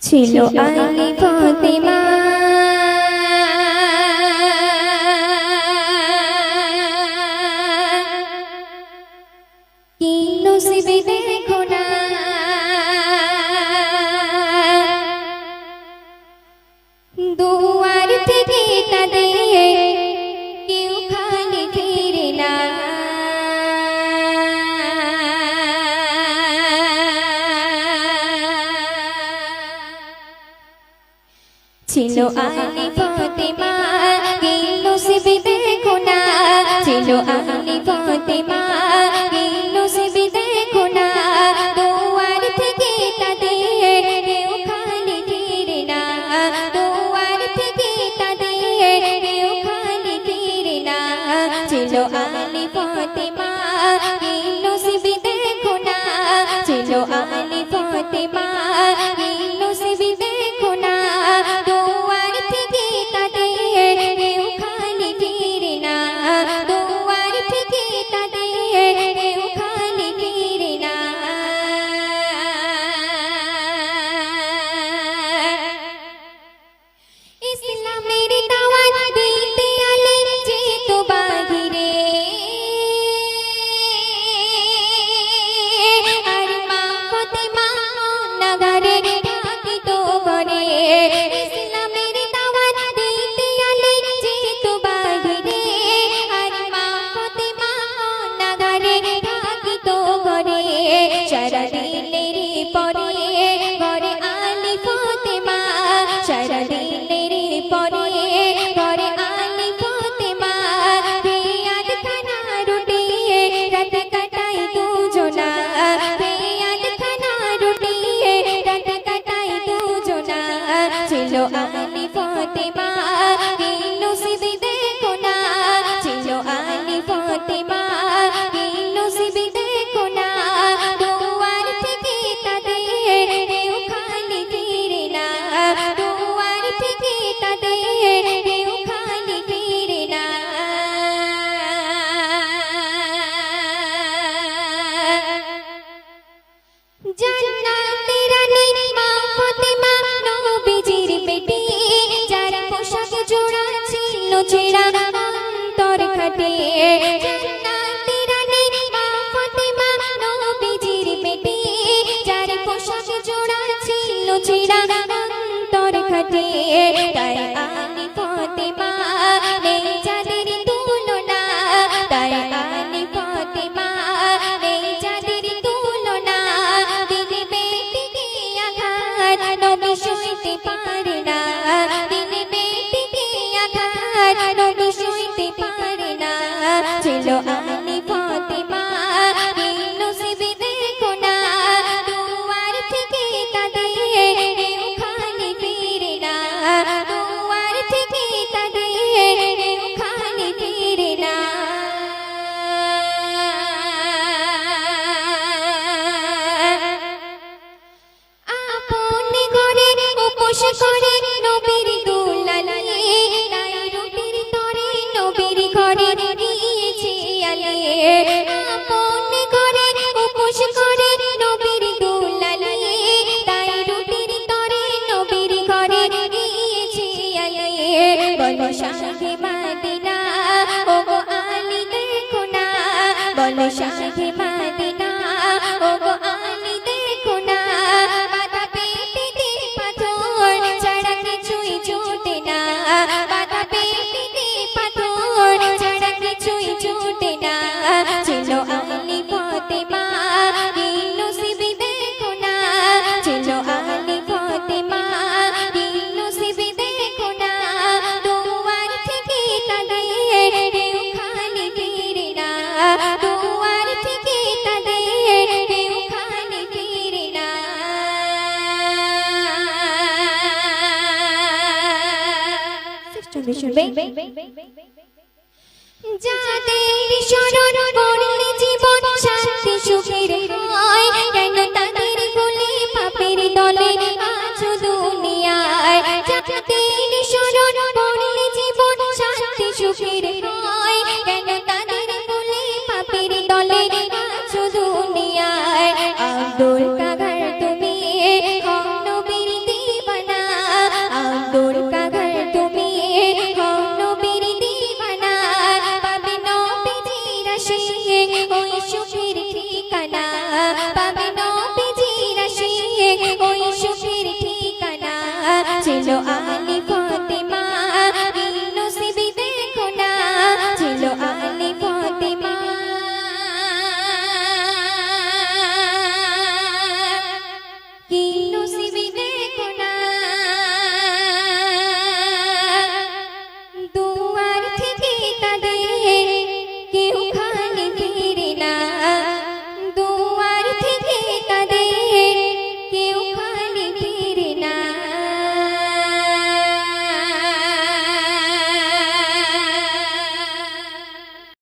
ছিল আলী ফাতেমা কি নসিবে দেখো না দুয়ার থেকে তাদের কেউ খালি ফিরে না ছিল আলী ফাতেমা কি নসিবে দেখো না ছিল আলী ফাতেমা কি নসিবে দেখো না দুয়ার থেকে তাদের কেউ খালি ফিরে না দুয়ার থেকে তাদের কেউ খালি ফিরে না ছিল আলী ফাতেমা কি নসিবে দেখো না ছিল আলী ফাতেমা কি নসিবে দেখো না আলী ফাতেমা কি নসিবে দেখো না ছিল আলী ফাতেমা কি নসিবে দেখো না দুয়ার থেকে তাদের কেউ খালি ফিরে না দুয়ার থেকে তাদের কেউ খালি ফিরে না জান্নাতের রানী মা ফাতেমা নবীজির বেটি যার পোশাক জোড়া ছিল ছেঁড়া অন্তর খাটে জান্নাতের রানী মা ফাতেমা নবীজির বেটি যার পোশাক জোড়া ছিল ছেঁড়া অন্তর খাটে তাই আলী ফাতেমা নেই যাদের তুলনা তাই আলী ফাতেমা নেই যাদের তুলনা দিলে বেটিকে আঘাত নবী সইতে পারে না দিলে বেটিকে আঘাত নবী সইতে পারে না ছিল আলী ফাতেমা কি নসিবে দেখো না দুয়ার থেকে তাদের কেউ খালি ফিরে না দুয়ার থেকে তাদের কেউ খালি ফিরে না আপনি ঘরে উপোস করে নবীর দুলালে তাই রুটির তরে নবীর ঘরে গিয়েছে আলে আপনি ঘরে উপোস করে নবীর দুলালে তাই রুটির তরে নবীর ঘরে গিয়েছে আলে বলো শাহে মদিনা ও গো আলী দেখো না বলো শাহে মদিনা ও গো আলী দেখো না বাধা পেটিতে পাথর ছাড়া কিছুই ছুটে না বাধা পেটিতে পাথর ছাড়া কিছুই ছুটে না ছিল আলী ফাতেমা কি নসিবে দেখো না ছিল আলী ফাতেমা কি নসিবে দেখো না দুয়ার থেকে তাদের কেউ খালি ফিরে না দুয়ার থেকে তাদের কেউ খালি ফিরে না যাদের শরণ করলে জীবন শান্তি সুখের হয় কেন তাদের বলে পাপের দলে